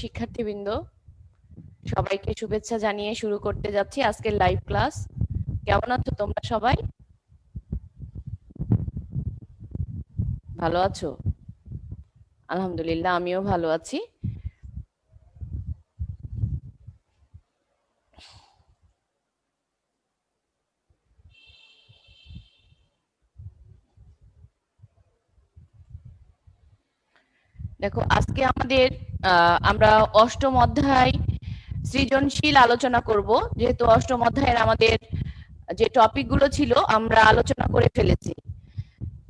শিক্ষার্থীবৃন্দ, সবাইকে শুভেচ্ছা জানিয়ে শুরু করতে যাচ্ছি আজকের লাইভ ক্লাস। কেমন আছো তোমরা সবাই? ভালো আছো? আলহামদুলিল্লাহ, আমিও ভালো আছি। দেখো, আজকে আমরা অষ্টম অধ্যায় সৃজনশীল আলোচনা করব। যেহেতু অষ্টম অধ্যায়ের আমাদের যে টপিকগুলো ছিল আমরা আলোচনা করে ফেলেছি।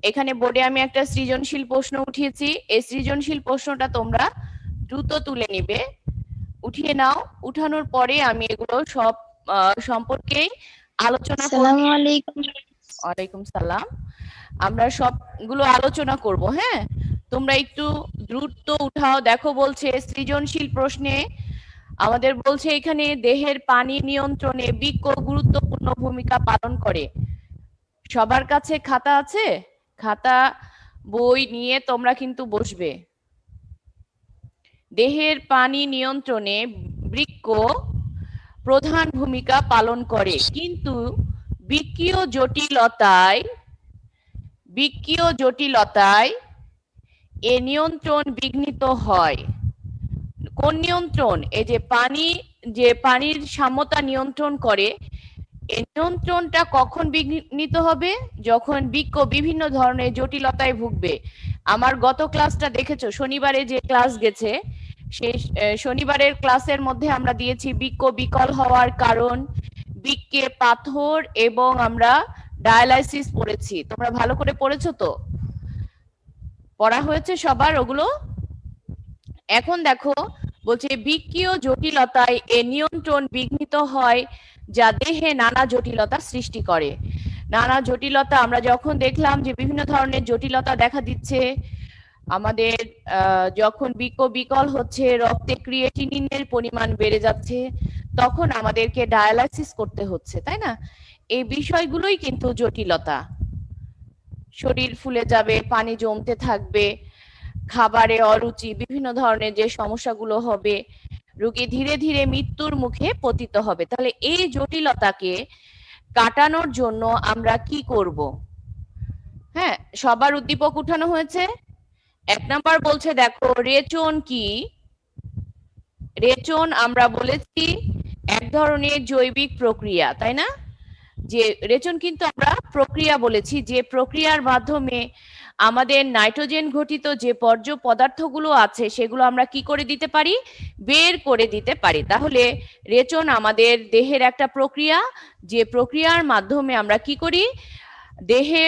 এখানে বোর্ডে আমি একটা সৃজনশীল প্রশ্ন উঠিয়েছি। এই সৃজনশীল প্রশ্নটা তোমরা দ্রুত তুলে নিবে, উঠিয়ে নাও। উঠানোর পরে আমি এগুলো সব সম্পর্কেই আলোচনা করব। আসসালামু আলাইকুম। ওয়ালাইকুম সালাম। আমরা সবগুলো আলোচনা করব। হ্যাঁ, তোমরা একটু দ্রুত উঠাও। দেখো, বলছে সৃজনশীল প্রশ্নে আমাদের বলছে এখানে দেহের পানি নিয়ন্ত্রণে বৃক্ক গুরুত্বপূর্ণ ভূমিকা পালন করে। সবার কাছে খাতা আছে? খাতা বই নিয়ে তোমরা কিন্তু বসবে। দেহের পানি নিয়ন্ত্রণে বৃক্ক প্রধান ভূমিকা পালন করে, কিন্তু বৃক্কীয় জটিলতায় এ নিয়ন্ত্রণ বিঘ্নিত হয়। কোন নিয়ন্ত্রণ? এই যে পানির সাম্যতা নিয়ন্ত্রণ করে, এই নিয়ন্ত্রণটা কখন বিঘ্নিত হবে? যখন বৃক্ক বিভিন্ন ধরনের জটিলতায় ভুগবে। আমার গত ক্লাসটা দেখেছো, শনিবারে যে ক্লাস গেছে, সেই শনিবারের ক্লাসের মধ্যে আমরা দিয়েছি বৃক্ক বিকল হওয়ার কারণ, বৃক্কে পাথর, এবং আমরা ডায়ালাইসিস পড়েছি। তোমরা ভালো করে পড়েছো তো? পড়া হয়েছে সবার ওগুলো? এখন দেখো, বলছে বৃক্কীয় জটিলতায় এ নিয়ন্ত্রণ বিঘ্নিত হয়, যা দেহে নানা জটিলতা সৃষ্টি করে। নানা জটিলতা আমরা যখন দেখলাম যে বিভিন্ন ধরনের জটিলতা দেখা দিচ্ছে, আমাদের যখন বৃক্ক বিকল হচ্ছে, রক্তে ক্রিয়েটিনিনের পরিমাণ বেড়ে যাচ্ছে, তখন আমাদেরকে ডায়ালাইসিস করতে হচ্ছে, তাই না? এই বিষয়গুলোই কিন্তু জটিলতা। শরীর ফুলে যাবে, পানি জমতে থাকবে, খাবারে অরুচি, বিভিন্ন ধরনের যে সমস্যাগুলো হবে, রোগী ধীরে ধীরে মৃত্যুর মুখে পতিত হবে। তাহলে এই জটিলতাকে কাটানোর জন্য আমরা কি করব? হ্যাঁ, সবার উদ্দীপক উঠানো হয়েছে। 1 নাম্বার বলছে, দেখো রেচন কি? রেচন আমরা বলেছি এক ধরনের জৈবিক প্রক্রিয়া, তাই না? যে রেচন কিন্তু আমরা প্রক্রিয়া বলেছি, যে প্রক্রিয়ার মাধ্যমে আমাদের নাইট্রোজেন ঘটিত যে বর্জ্য পদার্থগুলো আছে সেগুলো আমরা কি করে দিতে পারি? বের করে দিতে পারি। তাহলে রেচন আমাদের দেহের একটা প্রক্রিয়া, যে প্রক্রিয়ার মাধ্যমে আমরা কি করি? দেহে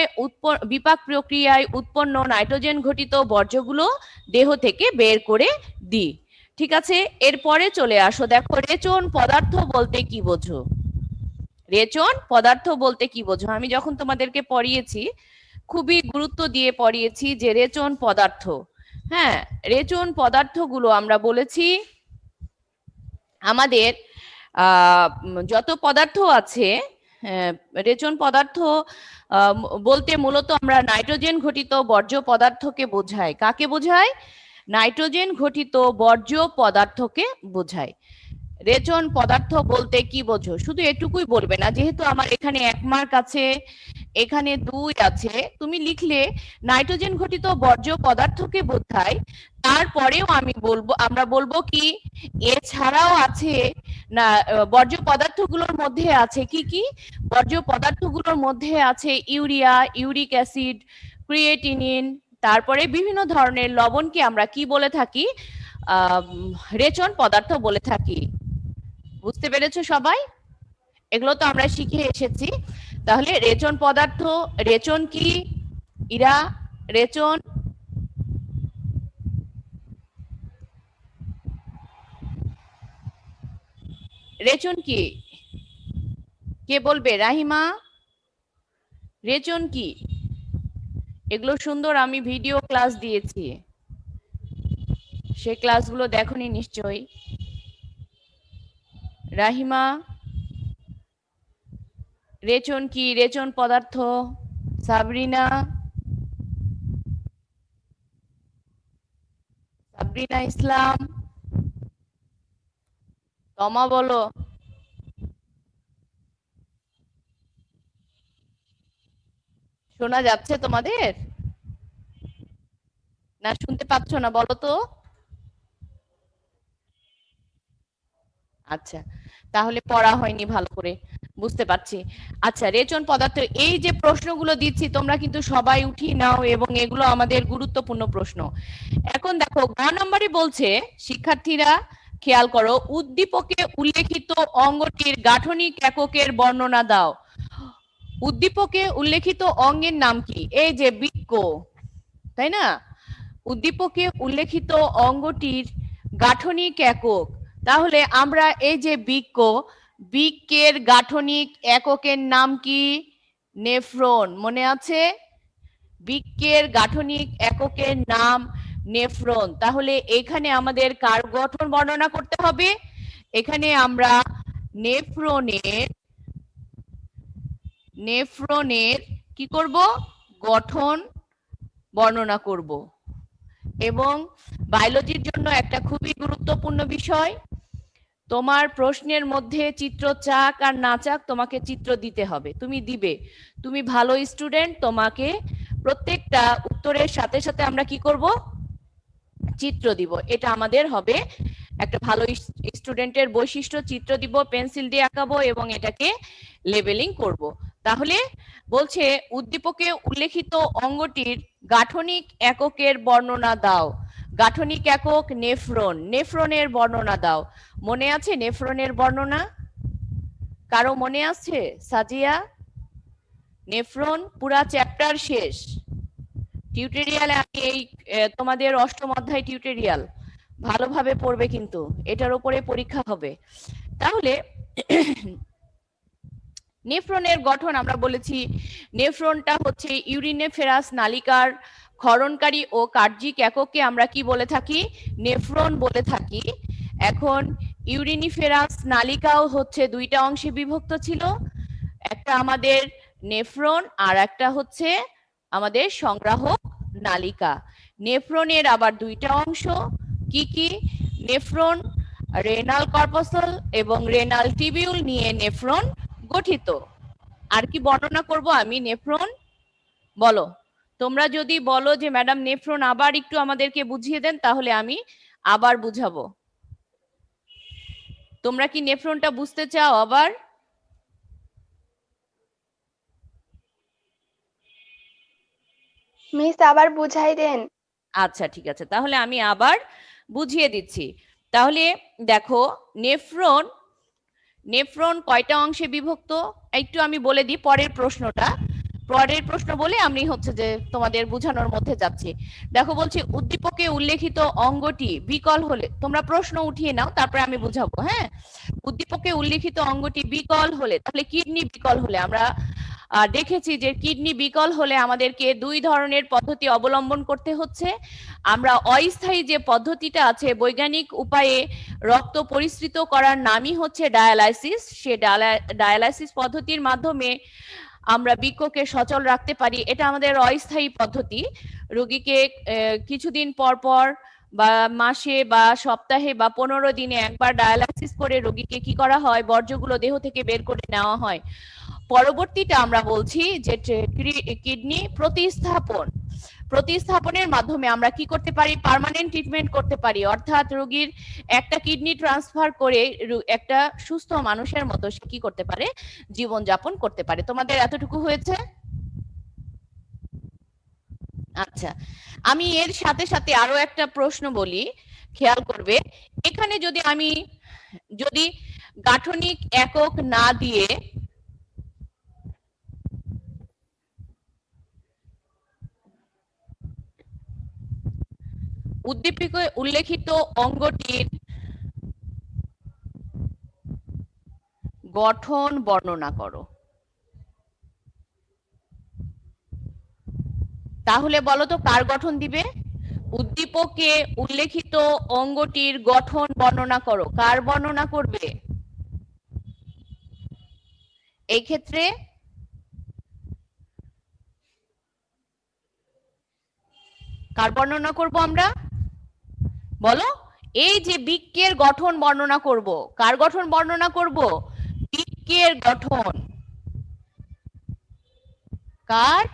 বিপাক প্রক্রিয়ায় উৎপন্ন নাইট্রোজেন ঘটিত বর্জ্যগুলো দেহ থেকে বের করে দিই। ঠিক আছে, এরপরে চলে আসো। দেখো, রেচন পদার্থ বলতে কি বোঝো? রেচন পদার্থ বলতে কি বোঝো? আমি যখন তোমাদেরকে পড়িয়েছি খুবই গুরুত্ব দিয়ে পড়িয়েছি যে রেচন পদার্থ। হ্যাঁ, রেচন পদার্থগুলো আমরা বলেছি আমাদের যত পদার্থ আছে, রেচন পদার্থ বলতে মূলত আমরা নাইট্রোজেন ঘটিত বর্জ্য পদার্থকে বোঝাই। কাকে বোঝায়? নাইট্রোজেন ঘটিত বর্জ্য পদার্থকে বোঝায়। রেচন পদার্থ বলতে কি বোঝো? শুধু এটুকুই বলবে না, যেহেতু আমার এখানে 1 মার্ক আছে, এখানে 2 আছে, তুমি লিখলে নাইট্রোজেন ঘটিত বর্জ্য পদার্থকে বোঝায়। তারপরেও আমরা বলবো কি এছাড়াও আছে না, বর্জ্য পদার্থগুলোর মধ্যে আছে কি কি? বর্জ্য পদার্থগুলোর মধ্যে আছে ইউরিয়া, ইউরিক অ্যাসিড, ক্রিয়েটিনিন, তারপরে বিভিন্ন ধরনের লবণকে আমরা কি বলে থাকি? রেচন পদার্থ বলে থাকি। বুঝতে পেরেছো সবাই? এগুলো তো আমরা শিখে এসেছি। তাহলে রেচন পদার্থ, রেচন কি? ইরা, রেচন রেচন কি? কে বলবে? রাহিমা, রেচন কি? এগুলো সুন্দর আমি ভিডিও ক্লাস দিয়েছি, সেই ক্লাসগুলো দেখোনি নিশ্চয়ই। রাহিমা, রেচন কি? রেচন পদার্থ। সাবরিনা, সাবরিনা ইসলাম, তমা বলো। শোনা যাচ্ছে তোমাদের, না শুনতে পাচ্ছ না বলো তো? আচ্ছা, তাহলে পড়া হয়নি ভালো করে, বুঝতে পারছি। আচ্ছা, রেচন পদার্থ, এই যে প্রশ্নগুলো দিচ্ছি তোমরা কিন্তু সবাই উঠিয়ে নাও, এবং এগুলো আমাদের গুরুত্বপূর্ণ প্রশ্ন। এখন দেখো গ নম্বরে বলছে, শিক্ষার্থীরা খেয়াল করো, উদ্দীপকে উল্লেখিত অঙ্গটির গাঠনিক এককের বর্ণনা দাও। উদ্দীপকে উল্লেখিত অঙ্গের নাম কি? এই যে বৃক্ক, তাই না? উদ্দীপকে উল্লেখিত অঙ্গটির গাঠনিক একক, তাহলে আমরা এই যে বৃক্ক, বৃক্কের গাঠনিক এককের নাম কি? নেফ্রন, মনে আছে? বৃক্কের গাঠনিক এককের নাম নেফ্রন। তাহলে এখানে আমাদের কার গঠন বর্ণনা করতে হবে? এখানে আমরা নেফ্রনের নেফ্রনের কি করব? গঠন বর্ণনা করব। এবং বায়োলজির জন্য একটা খুবই গুরুত্বপূর্ণ বিষয়, তোমার প্রশ্নের মধ্যে চিত্র চাক আর না চাক তোমাকে চিত্র দিতে হবে, তুমি দিবে। তুমি ভালো স্টুডেন্ট, তোমাকে প্রত্যেকটা উত্তরের সাথে সাথে আমরা কি করব? চিত্র দিব। এটা আমাদের হবে একটা ভালো স্টুডেন্টের বৈশিষ্ট্য, চিত্র দিব, পেন্সিল দিয়ে আঁকাবো এবং এটাকে লেবেলিং করব। তাহলে বলছে, উদ্দীপকে উল্লেখিত অঙ্গটির গাঠনিক এককের বর্ণনা দাও। গাঠনিক একক নেফ্রন, নেফ্রনের বর্ণনা দাও। মনে আছে নেফ্রনের বর্ণনা? কারো মনে আছে? সাজিয়া, নেফ্রন পুরা চ্যাপ্টার শেষ, টিউটোরিয়ালে আমি এই তোমাদের অষ্টম অধ্যায় টিউটোরিয়াল ভালোভাবে পড়বে, কিন্তু এটার উপরে পরীক্ষা হবে। তাহলে নেফ্রনের গঠন আমরা বলেছি, নেফ্রনটা হচ্ছে ইউরিনেফেরাস নালিকার ক্ষরণকারী ও কার্যিক এককে আমরা কি বলে থাকি? নেফ্রন বলে থাকি। এখন ইউরিনিফেরাস নালিকাও হচ্ছে দুইটা অংশে বিভক্ত ছিল, একটা আমাদের নেফ্রন আর একটা হচ্ছে আমাদের সংগ্রাহক নালিকা। নেফ্রনের আবার দুইটা অংশ, কি কি? নেফ্রন, রেনাল কর্পাসল এবং রেনাল টিবিউল নিয়ে নেফ্রন গঠিত। আর কি বর্ণনা করব আমি নেফ্রন? বলো, তোমরা যদি বলো যে ম্যাডাম নেফ্রন আবার একটু আমাদেরকে বুঝিয়ে দেন, তাহলে আমি আবার বুঝাবো। তোমরা কি নেফ্রনটা বুঝতে চাও আবার? মিস আবার বুঝাই দেন। আচ্ছা ঠিক আছে, তাহলে আমি আবার বুঝিয়ে দিচ্ছি। তাহলে দেখো, নেফ্রন, নেফ্রন কয়টা অংশে বিভক্ত একটু আমি বলে দিই, পরের প্রশ্নটা, পরের প্রশ্ন বলে আমি হচ্ছে যে তোমাদের বোঝানোর মধ্যে যাচ্ছি। দেখো বলছি, উদ্দীপকে উল্লেখিত অঙ্গটি বিকল হলে, তোমরা প্রশ্ন উঠিয়ে নাও তারপরে আমি বুঝাবো, হ্যাঁ? উদ্দীপকে উল্লেখিত অঙ্গটি বিকল হলে, তাহলে কিডনি বিকল হলে, আমরা দেখেছি যে কিডনি বিকল হলে আমাদেরকে দুই ধরনের পদ্ধতি অবলম্বন করতে হচ্ছে। আমরা অস্থায়ী যে পদ্ধতিটা আছে বৈজ্ঞানিক উপায়ে রক্ত পরিস্রুত করার নামই হচ্ছে ডায়ালাইসিস। সে ডায়ালাইসিস পদ্ধতির মাধ্যমে আমরা বৃক্ককে সচল রাখতে পারি। এটা আমাদের অস্থায়ী পদ্ধতি। রোগীকে কিছুদিন পর পর বা মাসে বা সপ্তাহে বা 15 দিনে একবার ডায়ালাইসিস করে রোগীকে কি করা হয়? বর্জ্যগুলো দেহ থেকে বের করে নেওয়া হয়। পরবর্তীটা আমরা বলছি যে কিডনি প্রতিস্থাপন, প্রতিস্থাপনের মাধ্যমে আমরা কি করতে পারি? পার্মানেন্ট ট্রিটমেন্ট করতে পারি, অর্থাৎ রোগীর একটা কিডনি ট্রান্সফার করে একটা সুস্থ মানুষের মতো সে কি করতে পারে? জীবন যাপন করতে পারে। তোমাদের এতটুকু হয়েছে? আচ্ছা, আমি এর সাথে সাথে আরো একটা প্রশ্ন বলি, খেয়াল করবে। এখানে যদি আমি যদি গাঠনিক একক না দিয়ে উদ্দীপকে উল্লেখিত অঙ্গটির গঠন বর্ণনা করো, তাহলে বলো তো কার গঠন দিবে? উদ্দীপকে উল্লেখিত অঙ্গটির গঠন বর্ণনা করো, কার বর্ণনা করবে এই ক্ষেত্রে? কার বর্ণনা করব আমরা? বলো, এই যে বৃক্কের গঠন বর্ণনা করব, কার গঠন বর্ণনা করব? বৃক্কের গঠন। কার?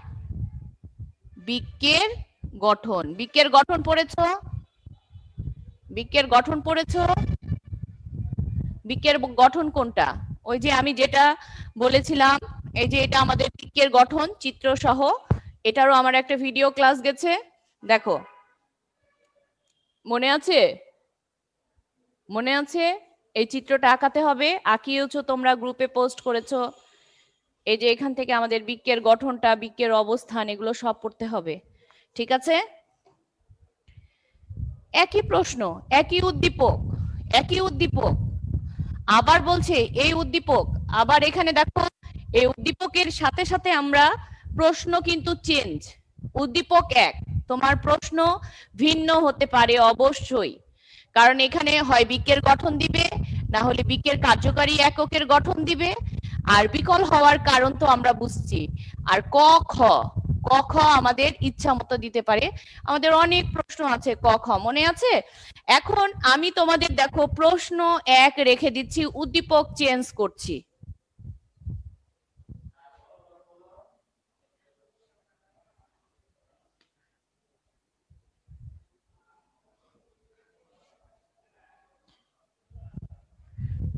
বৃক্কের গঠন। বৃক্কের গঠন পড়েছো? বৃক্কের গঠন পড়েছো? বৃক্কের গঠন কোনটা? ওই যে আমি যেটা বলেছিলাম, এই যে এটা আমাদের বৃক্কের গঠন চিত্র সহ, এটারও আমার একটা ভিডিও ক্লাস গেছে, দেখো। মনে আছে? মনে আছে? এই চিত্রটা আঁকাতে হবে, আঁকিয়েছো তোমরা, গ্রুপে পোস্ট করেছো। এই যে এখান থেকে আমাদের বৃক্কের গঠনটা, বৃক্কের অবস্থান, এগুলো সব পড়তে হবে। ঠিক আছে? একই প্রশ্ন, একই উদ্দীপক, একই উদ্দীপক, আবার বলছে এই উদ্দীপক, আবার এখানে দেখো এই উদ্দীপকের সাথে সাথে আমরা প্রশ্ন কিন্তু চেঞ্জ। উদ্দীপক এক, তোমার প্রশ্ন ভিন্ন হতে পারে অবশ্যই, কারণ এখানে হয় বৃক্কের গঠন দিবে, না হলে বৃক্কের কার্যকারী এককের গঠন দিবে। আর বিকল হওয়ার কারণ তো আমরা বুঝছি। আর ক খ, ক খ আমাদের ইচ্ছা মতো দিতে পারে। আমাদের অনেক প্রশ্ন আছে ক খ, মনে আছে? এখন আমি তোমাদের দেখো প্রশ্ন এক রেখে দিচ্ছি, উদ্দীপক চেঞ্জ করছি।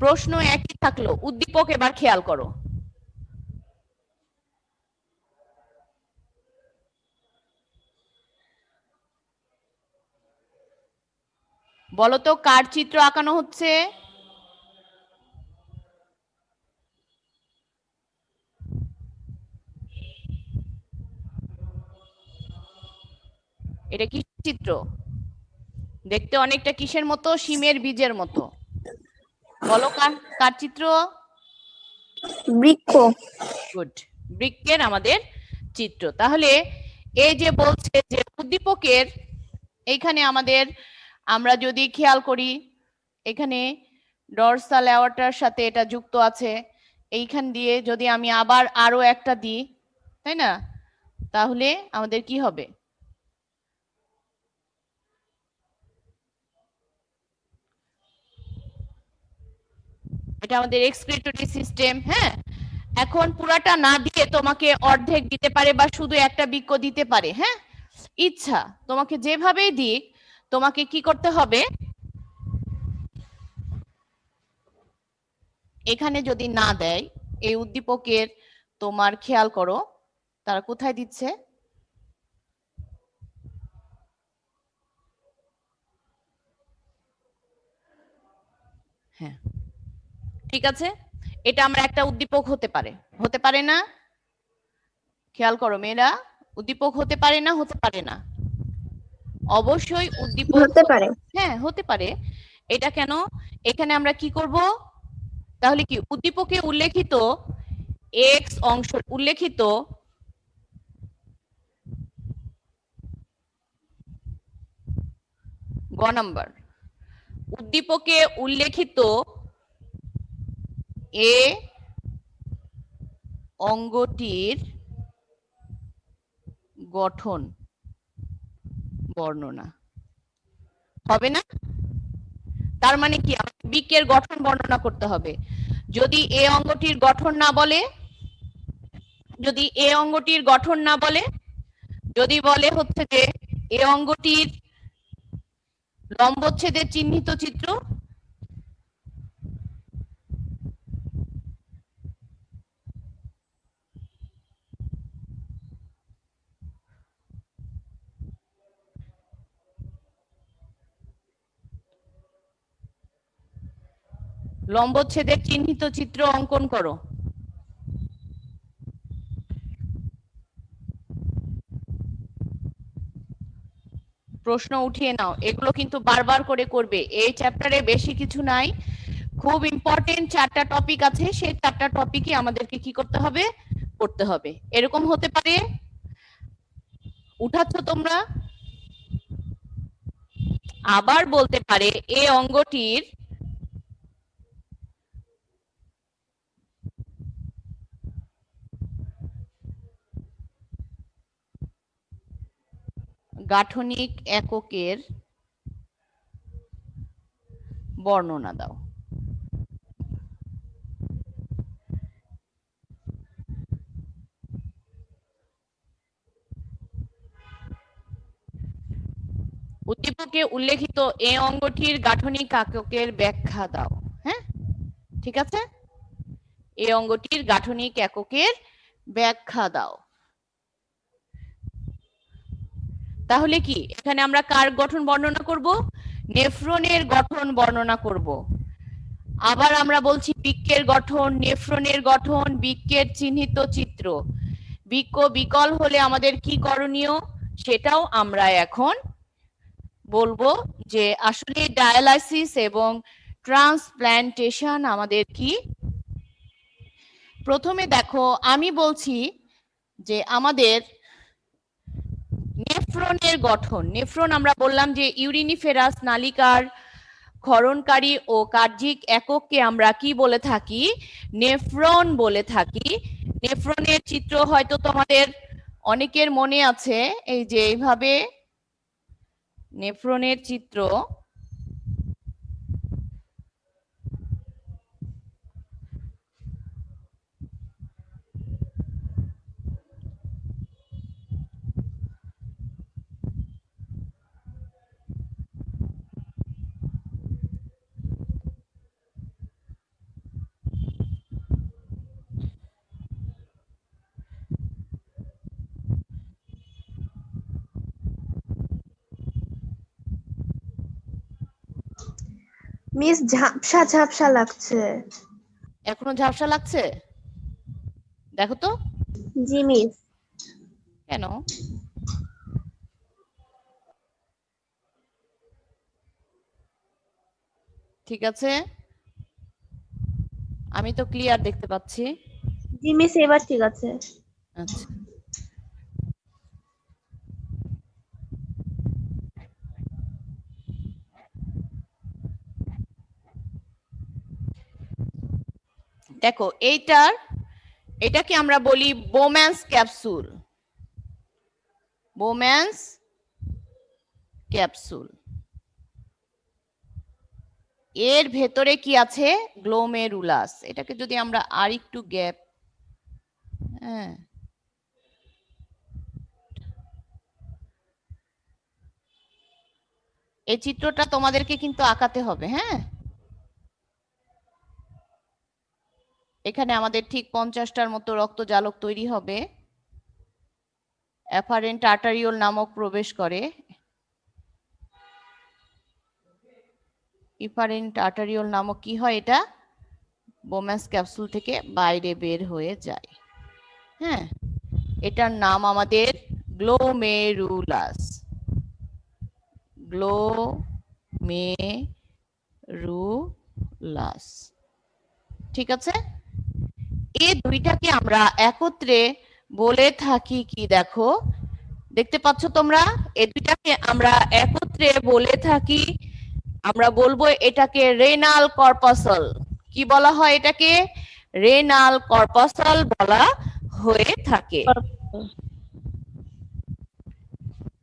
প্রশ্ন একই থাকলো, উদ্দীপক এবার খেয়াল করো। বলতো কার চিত্র আঁকানো হচ্ছে? এটা কি চিত্র? দেখতে অনেকটা কিসের মতো? শিমের বীজের মতো। বলো কার, কার চিত্র? বৃক্ষ। গুড, বৃক্কের আমাদের চিত্র। তাহলে এই যে বলছে যে উদ্দীপকের, এইখানে আমাদের, আমরা যদি খেয়াল করি, এখানে ডরসাল অ্যাওর্টার সাথে এটা যুক্ত আছে। এইখান দিয়ে যদি আমি আবার আরো একটা দিই, তাই না, তাহলে আমাদের কি হবে? এটা আমাদের এক্সক্রিটরি সিস্টেম। হ্যাঁ, এখন পুরাটা না দিয়ে তোমাকে অর্ধেক দিতে পারে বা শুধু একটা বৃক্ক দিতে পারে। হ্যাঁ, ইচ্ছা তোমাকে যেভাবেই দিক, তোমাকে কি করতে হবে? এখানে যদি না দেয় এই উদ্দীপকের, তোমার খেয়াল করো তারা কোথায় দিচ্ছে। হ্যাঁ, ঠিক আছে, এটা আমরা একটা উদ্দীপক হতে পারে, হতে পারে না? খেয়াল করো মেয়েরা, উদ্দীপক হতে পারে না? হতে পারে না? অবশ্যই উদ্দীপক হতে পারে। হ্যাঁ, হতে পারে। এটা কেন? এখানে আমরা কি করব? তাহলে কি উদ্দীপকে উল্লেখিত এক্স অংশ, উল্লেখিত গ নাম্বার, উদ্দীপকে উল্লেখিত এ অঙ্গটির গঠন বর্ণনা হবে না? তার মানে কি, আমাকে বৃক্কের গঠন বর্ণনা করতে হবে। যদি এ অঙ্গটির গঠন না বলে, যদি এ অঙ্গটির গঠন না বলে, যদি বলে হচ্ছে যে এ অঙ্গটির লম্বচ্ছেদের চিহ্নিত চিত্র, লম্বচ্ছেদের চিহ্নিত চিত্র অঙ্কন করো। প্রশ্ন উঠিয়ে নাও, এগুলো কিন্তু বারবার করে করবে। এই চ্যাপ্টারে বেশি কিছু নাই, খুব ইম্পর্টেন্ট চারটা টপিক আছে, সেই চারটা টপিকই আমাদেরকে কি করতে হবে? পড়তে হবে। এরকম হতে পারে, উঠাচ্ছ তোমরা, আবার বলতে পারে এ অঙ্গটির গাঠনিক এককের বর্ণনা দাও। উদ্দীপকে উল্লেখিত এ অঙ্গটির গাঠনিক এককের ব্যাখ্যা দাও। হ্যাঁ, ঠিক আছে, এই অঙ্গটির গাঠনিক এককের ব্যাখ্যা দাও। তাহলে কি এখানে আমরা কার গঠন বর্ণনা করব? নেফ্রনের গঠন বর্ণনা করব। আবার আমরা বলছি বৃক্কের গঠন, নেফ্রনের গঠন, বৃক্কের চিহ্নিত চিত্র। বৃক্ক বিকল হলে আমাদের কি করণীয় সেটাও আমরা এখন বলবো, যে আসলে ডায়ালাইসিস এবং ট্রান্সপ্ল্যান্টেশন আমাদের কি। প্রথমে দেখো আমি বলছি যে আমাদের নেফ্রনের গঠন। নেফ্রন আমরা বললাম যে ইউরিনিফেরাস নালিকার ক্ষরণকারী ও কার্যিক একককে আমরা কি বলে থাকি? নেফ্রন বলে থাকি। নেফ্রনের চিত্র হয়তো তোমাদের অনেকের মনে আছে, এই যে এইভাবে নেফ্রনের চিত্র। মিস ঝাপসা ঝাপসা লাগছে। এখনো ঝাপসা লাগছে? দেখো তো। জি মিস। কেন? ঠিক আছে, আমি তো ক্লিয়ার দেখতে পাচ্ছি। জি মিস, এবার ঠিক আছে। আচ্ছা, দেখো এটাকে আমরা বলি বোম্যান্স ক্যাপসুল। Bowman's capsule. এর ভেতরে কি আছে? গ্লোমেরুলাস। এটাকে যদি আমরা আর একটু গ্যাপ, হ্যাঁ, এই চিত্রটা তোমাদেরকে কিন্তু আঁকাতে হবে। হ্যাঁ, এখানে আমাদের ঠিক 50টার মতো রক্তজালক তৈরি হবে। অ্যাফারেন্ট আর্টারিওল নামক প্রবেশ করে। ইফারেন্ট আর্টারিওল নামক কি হয়? এটা বোম্যান্স ক্যাপসুল থেকে বাইরে বের হয়ে যায়। হ্যাঁ, এটার নাম আমাদের গ্লোমেরুলাস। গ্লোমেরুলাস, ঠিক আছে। এই দুইটাকে আমরা একত্রে বলে থাকি কি? দেখো, দেখতে পাচ্ছ তোমরা? এই দুইটাকে আমরা একত্রে বলে থাকি, আমরা বলবো এটাকে রেনাল কর্পাসল। কি বলা হয় এটাকে? রেনাল কর্পাসল বলা হয়ে থাকে।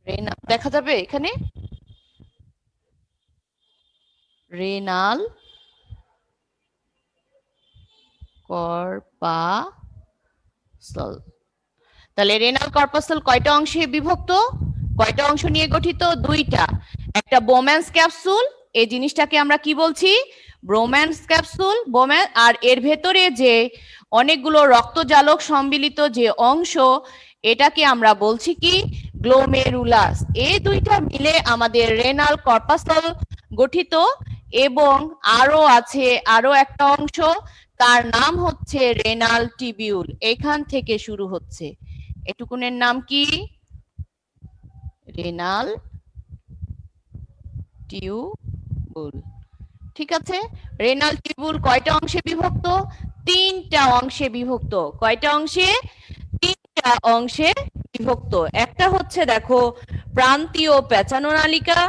রেনাল দেখা যাবে এখানে, রেনাল কর্পাসল। তাহলে রেনাল কর্পাসল কয়টা অংশে বিভক্ত? কয়টা অংশ নিয়ে গঠিত? দুইটা। একটা বোম্যান্স ক্যাপসুল, এই জিনিসটাকে আমরা কি বলছি? ব্রোম্যান্স ক্যাপসুল। আর এর ভেতরে যে অনেকগুলো রক্তজালক সম্মিলিত যে অংশ, এটাকে আমরা বলছি কি? গ্লোমেরুলাস। এই দুইটা মিলে আমাদের রেনাল কর্পাসল গঠিত। এবং আরো আছে আরো একটা অংশ, তার নাম হচ্ছে রেনাল টিবিউল। এখান থেকে শুরু হচ্ছে। এটুকুনের নাম কি? Renal tubule. ঠিক আছে। রেনাল টিউবুল কয়টা অংশে বিভক্ত? তিনটা অংশে বিভক্ত। কয়টা অংশে? তিনটা অংশে বিভক্ত। একটা হচ্ছে দেখো প্রান্তীয় পেঁচানো নালিকা,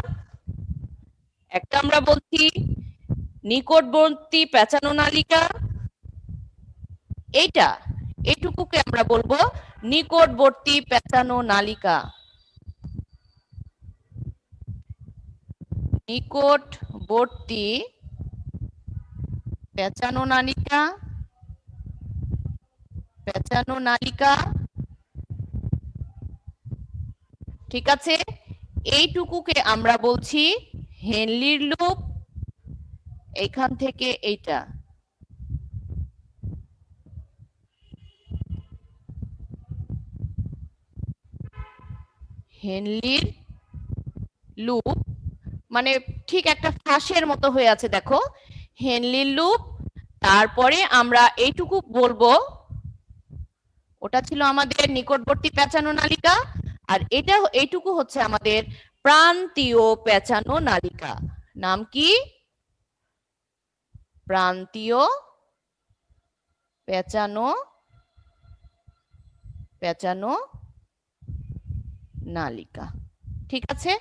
একটা আমরা বলছি নিকটবর্তী পেঁচানো নালিকা। এটুকুকে আমরা বলবো নিকটবর্তী পেঁচানো নালিকা। নিকটবর্তী পেঁচানো নালিকা, পেঁচানো নালিকা। ঠিক আছে, এইটুকুকে আমরা বলছি হেনলির লুপ। এইখান থেকে এইটা হেনলির লুপ, মানে ঠিক একটা ফাঁসের মতো হয়ে আছে, দেখো হেনলির লুপ। তারপরে আমরা এইটুকু বলবো, ওটা ছিল আমাদের নিকটবর্তী পেঁচানো নালিকা, আর এটা এইটুকু হচ্ছে আমাদের প্রান্তীয় পেঁচানো নালিকা। নাম কি? প্রান্তীয় পেঁচানো পেঁচানো নালিকা। ঠিক আছে,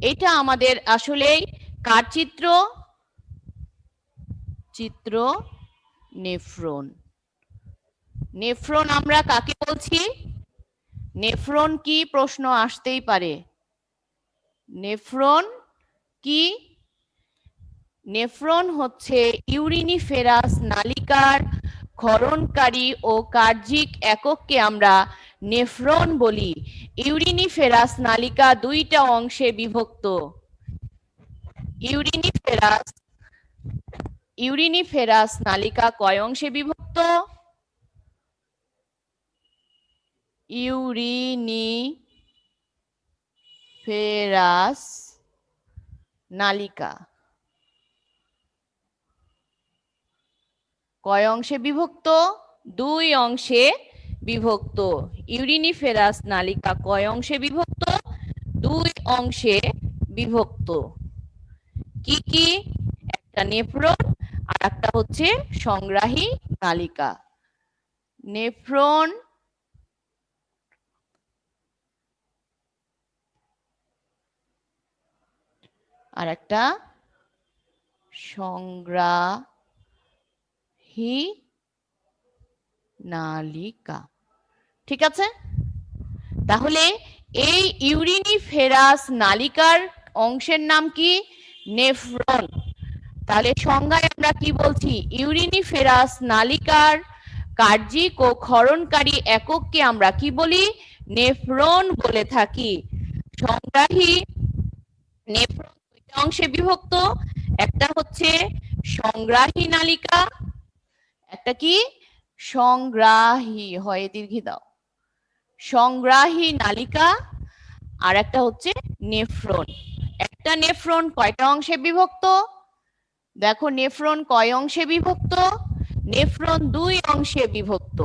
এটা আমাদের আসলেই কার চিত্র? চিত্র নেফ্রন। নেফ্রন আমরা কাকে বলছি? নেফ্রন কি প্রশ্ন আসতেই পারে। নেফ্রন কি? নেফ্রন হচ্ছে ইউরিনিফেরাস নালিকার ক্ষরণকারী ও কার্যিক একককে আমরা নেফ্রন বলি। ইউরিনিফেরাস নালিকা দুইটা অংশে বিভক্ত। ইউরিনিফেরাস নালিকা কয় অংশে বিভক্ত? ইউরিনিফেরাস নালিকা কয় অংশে বিভক্ত? দুই অংশে বিভক্ত। ইউরিনিফেরাস নালিকা কয় অংশে বিভক্ত? দুই অংশে বিভক্ত। কি কি? একটা নেফ্রন আর একটা হচ্ছে সংগ্রাহী নালিকা। নেফ্রন আর একটা সংগ্রাহী নালিকা। ঠিক আছে, তাহলে এই ইউরিনিফেরাস নালিকার অংশের নাম কি? নেফ্রন। তাহলে সংজ্ঞায় আমরা কি বলছি? ইউরিনিফেরাস নালিকার কার্যিক ও ক্ষরণকারী একককে আমরা কি বলি? নেফ্রন বলে থাকি। সংগ্রাহী নেফ্রন দুইটা অংশে বিভক্ত, একটা হচ্ছে সংগ্রাহী নালিকা, একটা কি? সংগ্রাহী, হয় দীর্ঘি দাও, সংগ্রাহী নালিকা, আর একটা হচ্ছে নেফ্রন। একটা নেফ্রন কয়টা অংশে বিভক্ত? দেখো নেফ্রন কয় অংশে বিভক্ত? নেফ্রন দুই অংশে বিভক্ত।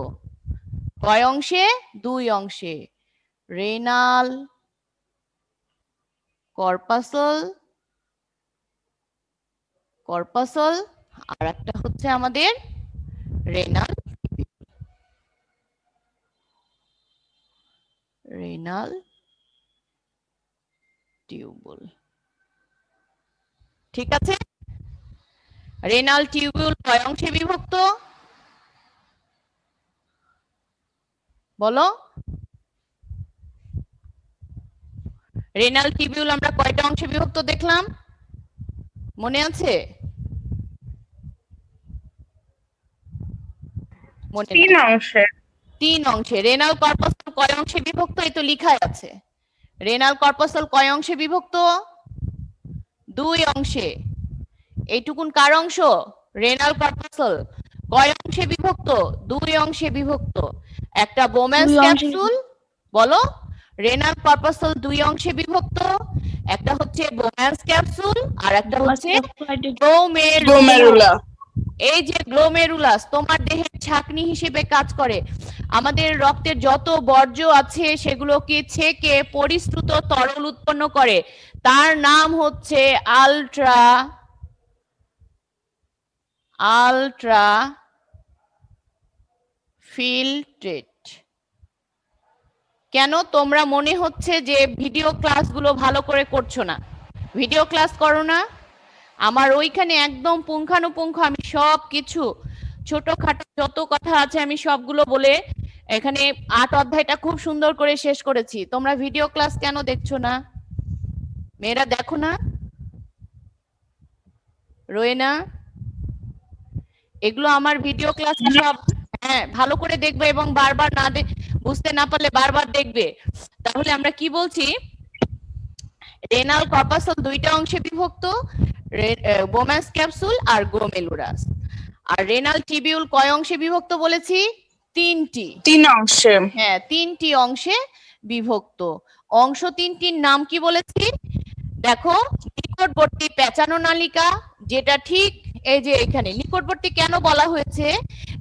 কয় অংশে? দুই অংশে। রেনাল কর্পাসল আর একটা হচ্ছে আমাদের রেনাল টিউবুল। ঠিক আছে, রেনাল টিউবুল কয় অংশে বিভক্ত? বলো, রেনাল টিউবুল আমরা কয়টা অংশে বিভক্ত দেখলাম? মনে আছে? তিন অংশে। তিন অংশে। রেনাল কর্পাসল কয় অংশে বিভক্ত? এই তো লিখাই আছে। রেনাল কর্পাসল কয় অংশে বিভক্ত? দুই অংশে। এইটুকুন কার অংশ? Renal corpuscle. কয় অংশে বিভক্ত? দুই অংশে বিভক্ত। একটা বোম্যান্স ক্যাপসুল, বলো, রেনাল কর্পাসল দুই অংশে বিভক্ত, একটা হচ্ছে বোম্যান্স ক্যাপসুল আর একটা হচ্ছে গ্লোমেরুলা। এই যে গ্লোমেরুলাস তোমার দেহের ছাকনি হিসেবে কাজ করে। আমাদের রক্তের যত বর্জ্য আছে সেগুলোকে ছেঁকে পরিশ্রুত তরল উৎপন্ন করে, তার নাম হচ্ছে আলট্রা ফিল্ট্রেট। কেন তোমরা মনে হচ্ছে যে ভিডিও ক্লাসগুলো ভালো করে করছো না? ভিডিও ক্লাস করো না? আমার ওইখানে একদম পুঙ্খানুপুঙ্খ আমি সব কিছু ছোটখাটো যত কথা আছে আমি সবগুলো বলে এখানে 8 অধ্যায়টা খুব সুন্দর করে শেষ করেছি। তোমরা ভিডিও ক্লাস কেন দেখছো না? মেয়েরা দেখো না? রোয়েনা, এগুলো আমার ভিডিও ক্লাসে সব, হ্যাঁ, ভালো করে দেখবে এবং বারবার বুঝতে না পারলে বারবার দেখবে। তাহলে আমরা কি বলছি, রেনাল কর্পাসল দুইটা অংশে বিভক্ত, বোম্যান্স ক্যাপসুল আর গ্লোমেরুলাস। আর রেনাল টিবিউল কয় অংশে বিভক্ত বলেছি? তিনটি। 3 অংশে। হ্যাঁ, তিনটি অংশে বিভক্ত। অংশ তিনটির নাম কি বলেছি দেখো, নিকটবর্তী পেঁচানো নালিকা, যেটা ঠিক এই যে এখানে নিকটবর্তী কেন বলা হয়েছে,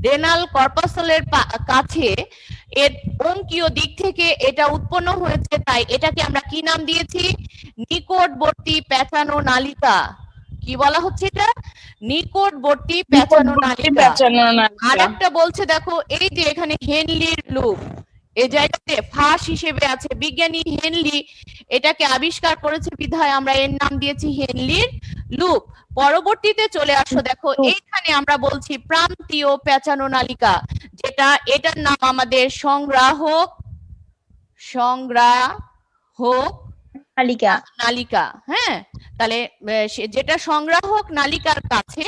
রেনাল কর্পাসলের কাছে এর অঙ্কীয় দিক থেকে এটা উৎপন্ন হয়েছে, তাই এটাকে আমরা কি নাম দিয়েছি? নিকটবর্তী পেঁচানো নালিকা। কি বলা হচ্ছে এটা? নিকটবর্তী পেঁচানো নালিকা। আর একটা বলছে দেখো, এই যে এখানে হেনলির লুপ, এই জায়গাতে ফাঁস হিসেবে আছে, বিজ্ঞানী হেনলি এটাকে আবিষ্কার করেছে বিধায় আমরা এর নাম দিয়েছি হেনলির লুপ। পরবর্তীতে চলে আসো, দেখো এইখানে আমরা বলছি প্রান্তীয় পেঁচানো নালিকা, যেটা এটার নাম আমাদের সংগ্রাহক নালিকা। হ্যাঁ, তাহলে যেটা সংগ্রাহক নালিকার কাছে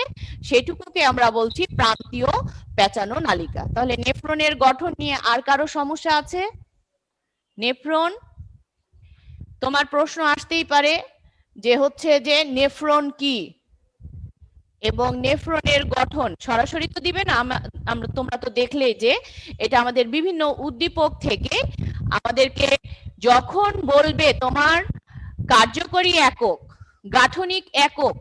সেটুকুকে আমরা বলছি প্রান্তীয় পেঁচানো নালিকা। তাহলে নেফ্রনের গঠন নিয়ে আর কারো সমস্যা আছে? নেফ্রন, তোমার প্রশ্ন আসতেই পারে যে হচ্ছে যে নেফ্রন কি এবং নেফ্রনের গঠন সরাসরি তো দিবে না, আমরা তোমরা তো দেখলে যে এটা আমাদের বিভিন্ন উদ্দীপক থেকে আমাদেরকে যখন বলবে তোমার কার্যকরী একক, গাঠনিক একক,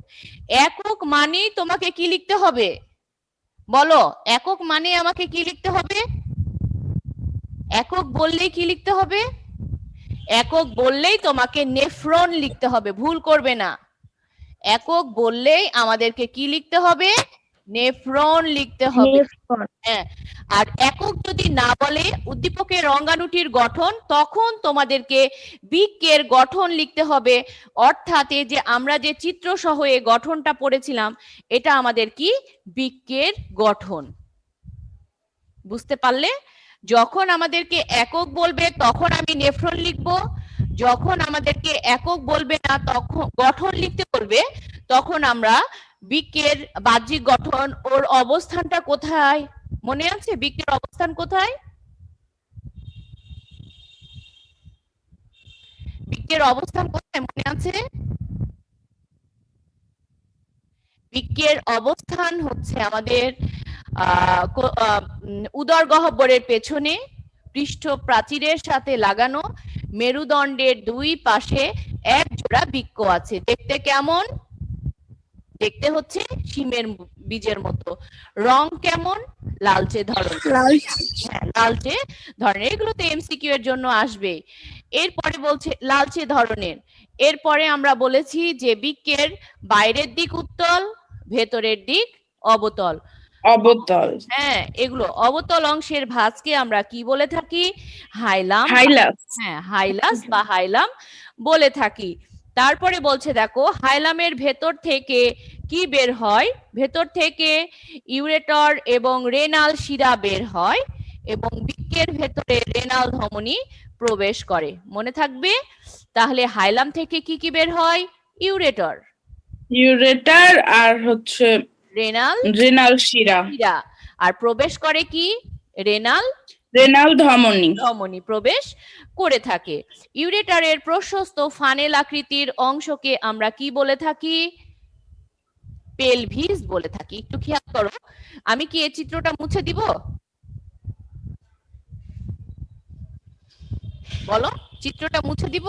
একক মানেই তোমাকে কি লিখতে হবে বলো? একক মানে আমাকে কি লিখতে হবে? একক বললেই কি লিখতে হবে? একক বললেই তোমাকে নেফ্রন লিখতে হবে, ভুল করবে না। একক বললেই আমাদেরকে কি লিখতে হবে? নেফ্রন লিখতে হবে। হ্যাঁ, আর একক যদি না বলে উদ্দীপকের রঙ্গানুটির গঠন, তখন তোমাদেরকে বৃক্কের গঠন লিখতে হবে। অর্থাৎ এই যে আমরা যে চিত্র সহ এই গঠনটা পড়েছিলাম, এটা আমাদের কি? বৃক্কের গঠন। বুঝতে পারলে? যখন আমাদেরকে একক বলবে তখন আমি নেফ্রন লিখব, যখন আমাদেরকে একক বলবে না, তখন গঠন লিখতে বলবে, তখন আমরা বৃক্কের বাহ্যিক গঠন, ওর অবস্থানটা কোথায় মনে আছে? বৃক্কের অবস্থান কোথায়? বৃক্কের অবস্থান কোথায় মনে আছে? বৃক্কের অবস্থান হচ্ছে আমাদের উদর গহ্বরের পেছনে পৃষ্ঠ প্রাচীরের সাথে লাগানো মেরুদণ্ডের দুই পাশে এক জোড়া বৃক্ক আছে। দেখতে কেমন? দেখতে হচ্ছে শিমের বীজের মতো। রং কেমন? লালচে ধরনের। হ্যাঁ, লালচে ধরনের। এগুলো তো এমসিকিউ এর জন্য আসবে। এরপরে বলছে লালচে ধরনের। এরপরে আমরা বলেছি যে বৃক্কের বাইরের দিক উত্তল, ভেতরের দিক অবতল। হ্যাঁ, এগুলো অবতল অংশের ভাঁজকে আমরা কি বলে থাকি? হাইলাম। হ্যাঁ, হাইলাস বা হাইলাম বলে থাকি। তারপরে বলছে দেখো, হাইলামের ভেতর থেকে কি বের হয়? ভেতর থেকে ইউরেটর এবং রেনাল শিরা বের হয় এবং বৃক্কের ভেতরে রেনাল ধমনী প্রবেশ করে। মনে থাকবে? তাহলে হাইলাম থেকে কি কি বের হয়? ইউরেটর আর হচ্ছে রেনাল শিরা, আর প্রবেশ করে কি? রেনাল ধমনী প্রবেশ করে থাকে। ইউরেটারের প্রশস্ত ফানেল আকৃতির অংশকে আমরা কি বলে থাকি? পেলভিস বলে থাকি। একটু খেয়াল করো, আমি কি এই চিত্রটা মুছে দিব? বলো, চিত্রটা মুছে দিব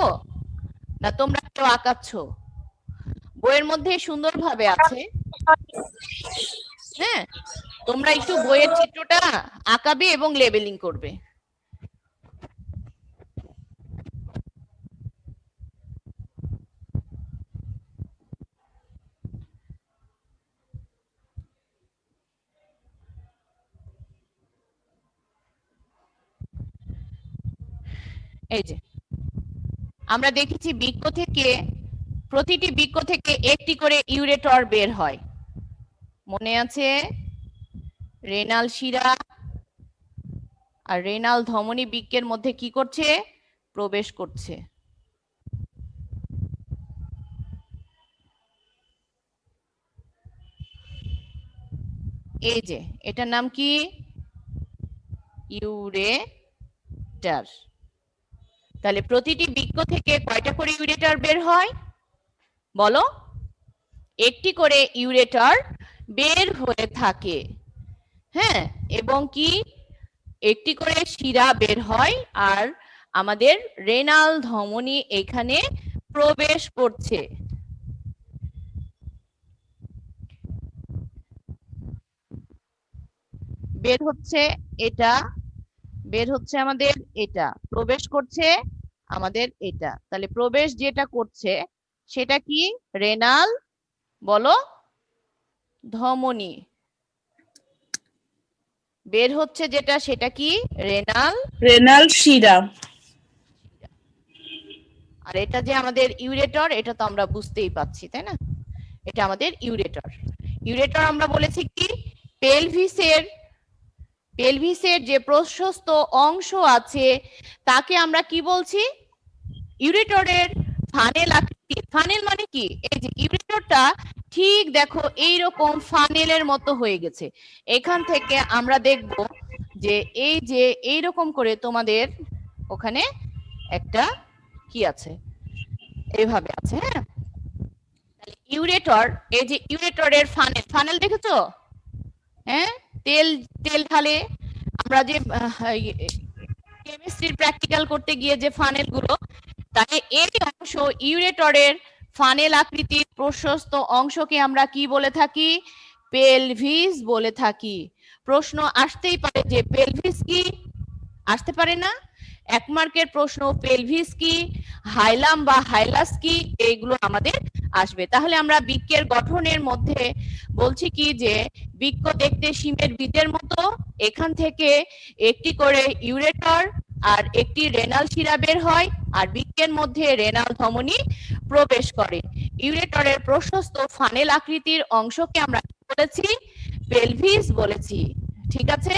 না তোমরা কেউ আঁকাচ্ছ? বইয়ের মধ্যে সুন্দরভাবে আছে। হ্যাঁ, তোমরা একটু বইয়ের চিত্রটা আঁকাবে এবং লেবেলিং করবে। এই যে আমরা দেখেছি বৃক্ক থেকে, প্রতিটি বৃক্ক থেকে একটি করে ইউরেটর বের হয়। মনে আছে? রেনাল শিরা আর রেনাল ধমনী বৃক্কের মধ্যে কি করছে? প্রবেশ করছে। এই যে এটার নাম কি? ইউরেটার। তাহলে প্রতিটি বৃক্ক থেকে কয়টা করে ইউরেটার বের হয় বলো? একটি করে ইউরেটার বের হয়ে থাকে। হ্যাঁ, এবং কি একটি করে শিরা বের হয়, আর আমাদের রেনাল ধমনী এখানে প্রবেশ করছে। বের হচ্ছে এটা, বের হচ্ছে আমাদের এটা, প্রবেশ করছে আমাদের এটা। তাহলে প্রবেশ যেটা করছে সেটা কি? রেনাল বলো ধমনী। বের হচ্ছে যেটা সেটা কি? রেনাল শিরা। আর এটা যে আমাদের ইউরেটর, এটা তো আমরা বুঝতেই পাচ্ছি, তাই না? এটা আমাদের ইউরেটর। ইউরেটর আমরা বলেছি কি? পেলভিসের যে প্রশস্ত অংশ আছে তাকে আমরা কি বলছি? ইউরেটরের ফানেল আকৃতি। ফানেল মানে কি? এই যে ইউরেটরটা ঠিক দেখো এইরকম ফানেলের মতো হয়ে গেছে। এখান থেকে আমরা দেখব যে এই যে এইরকম করে তোমাদের ওখানে একটা কি আছে, এইভাবে আছে। হ্যাঁ, ইউরেটর, এই যে ইউরেটরের ফানেল, ফানেল দেখেছো? হ্যাঁ, তেল তেল ঢালে আমরা যে কেমিস্ট্রির প্র্যাকটিক্যাল করতে গিয়ে যে ফানেল গুলো, তাই এই অংশ ইউরেটরের ফানেল আকৃতির প্রশস্ত অংশকে আমরা কি বলে থাকি? পেলভিস বলে থাকি। প্রশ্ন আসতেই পারে যে পেলভিস কি? আসতে পারে না? 1 মার্কের প্রশ্ন পেলভিস কি, হাইলাম বা হাইলাস কি, এইগুলো আমাদের আসবে। তাহলে আমরা বৃক্কের গঠনের মধ্যে বলছি কি যে বৃক্ক দেখতে শিমের বীজের মতো। এখান থেকে একটি করে ইউরেটর আর একটি রেনাল শিরা বের হয়, আর বৃক্কের মধ্যে রেনাল ধমনী প্রবেশ করে। ইউরেটরের প্রশস্ত ফানেল আকৃতির অংশকে আমরা কি বলেছি? পেলভিস বলেছি। ঠিক আছে?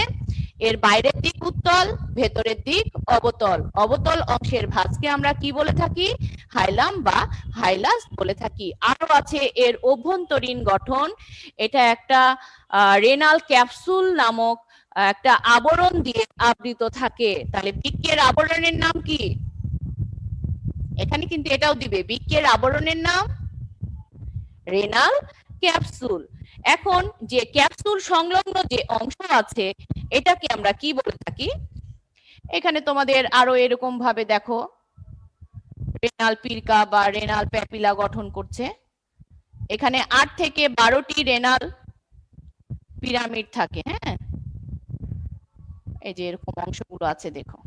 এর বাইরের দিক উত্তল, ভেতরের দিক অবতল। অবতল অংশের ভাঁজকে আমরা কি বলে থাকি? হাইলাম বা হাইলাস বলে থাকি। আরো আছে এর অভ্যন্তরীণ গঠন। এটা একটা রেনাল ক্যাপসুল নামক একটা আবরণ দিয়ে আবৃত থাকে। তাহলে বৃক্কের আবরণের নাম কি? এখানে কিন্তু এটাও দিবে, বৃক্কের আবরণের নাম রেনাল ক্যাপসুল। এখন যে ক্যাপসুল সংলগ্ন যে অংশ আছে এটাকে আমরা কি বলে থাকি? এখানে তোমাদের আরো এরকম ভাবে দেখো রেনাল পিরকা বা রেনাল প্যাপিলা গঠন করছে। এখানে 8 থেকে 12টি রেনাল পিরামিড থাকে। হ্যাঁ, এই যে এরকম অংশগুলো আছে দেখো।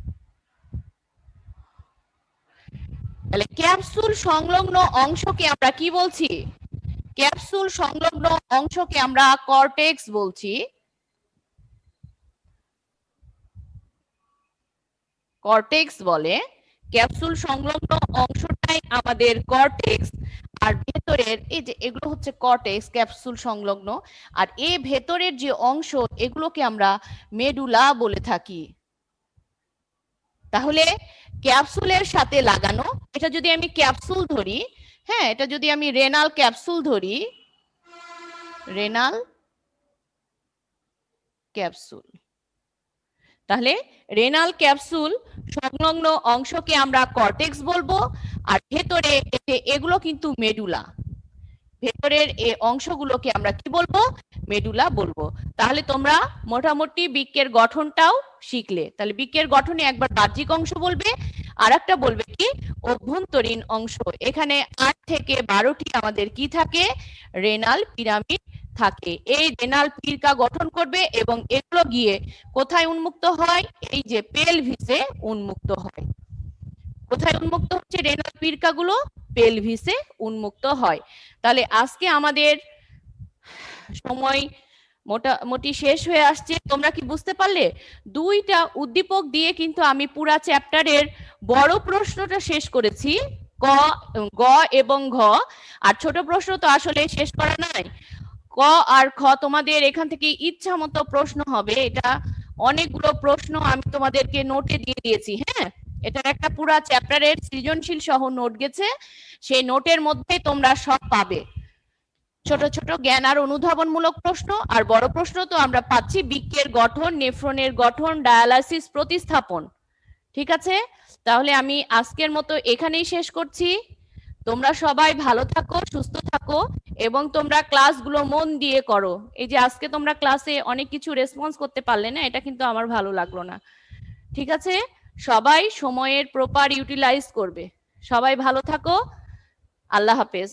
তাহলে ক্যাপসুল সংলগ্ন অংশকে আমরা কি বলছি? ক্যাপসুল সংলগ্ন অংশকে আমরা কর্টেক্স বলছি। কর্টেক্স বলে। ক্যাপসুল সংলগ্ন অংশটাই আমাদের কর্টেক্স। আর ভেতরের এই যে এগুলো হচ্ছে কর্টেক্স, ক্যাপসুল সংলগ্ন। আর এই ভেতরের যে অংশ এগুলোকে আমরা মেডুলা বলে থাকি। তাহলে ক্যাপসুলের সাথে লাগানো, এটা যদি আমি ক্যাপসুল ধরি, হ্যাঁ, এটা যদি আমি রেনাল ক্যাপসুল ধরি, রেনাল ক্যাপসুল, তাহলে রেনাল ক্যাপসুল সংলগ্ন অংশকে আমরা কর্টেক্স বলবো। আর ভেতরে এগুলো কিন্তু মেডুলা। ভেতরের এই অংশগুলোকে আমরা কি বলবো? মেডুলা বলবো। তাহলে তোমরা মোটামুটি বৃক্কের গঠনটাও শিখলে। তাহলে বৃক্কের গঠনে একবার বাহ্যিক অংশ বলবে, আর একটা বলবে কি? অভ্যন্তরীণ অংশ। এখানে 8 থেকে 12টি আমাদের কি থাকে? রেনাল পিরামিড থাকে। এই রেনাল পিরকা গঠন করবে এবং এগুলো গিয়ে কোথায় উন্মুক্ত হয়? এই যে পেলভিসে উন্মুক্ত হয়। কোথায় উন্মুক্ত হচ্ছে রেনাল পিরকাগুলো? পেলভিসে উন্মুক্ত হয়। তাহলে আজকে আমাদের সময় মোটামুটি শেষ হয়ে আসছে। তোমরা কি বুঝতে পারলে? 2টা উদ্দীপক দিয়ে কিন্তু আমি পুরা চ্যাপ্টারের বড় প্রশ্নটা শেষ করেছি, গ এবং ঘ। আর ছোট প্রশ্ন তো আসলে শেষ করা নাই। ক আর খ তোমাদের এখান থেকে ইচ্ছা মতো প্রশ্ন হবে। এটা অনেকগুলো প্রশ্ন আমি তোমাদেরকে নোটে দিয়ে দিয়েছি। হ্যাঁ, এটা একটা পুরা চ্যাপ্টারের সৃজনশীল সহ নোট গেছে, সেই নোটের মধ্যে তোমরা সব পাবে। ছোট ছোট জ্ঞান আর অনুধাবনমূলক প্রশ্ন, আর বড় প্রশ্ন তো আমরা পাচ্ছি বৃক্কের গঠন, নেফ্রনের গঠন, ডায়ালাসিস, প্রতিস্থাপন। ঠিক আছে, তাহলে আমি আজকের মতো এখানেই শেষ করছি। তোমরা সবাই ভালো থাকো, সুস্থ থাকো, এবং তোমরা ক্লাসগুলো মন দিয়ে করো। এই যে আজকে তোমরা ক্লাসে অনেক কিছু রেসপন্স করতে পারলে না, এটা কিন্তু আমার ভালো লাগলো না। ঠিক আছে, সবাই সময়ের প্রপার ইউটিলাইজ করবে। সবাই ভালো থাকো, আল্লাহ হাফেজ।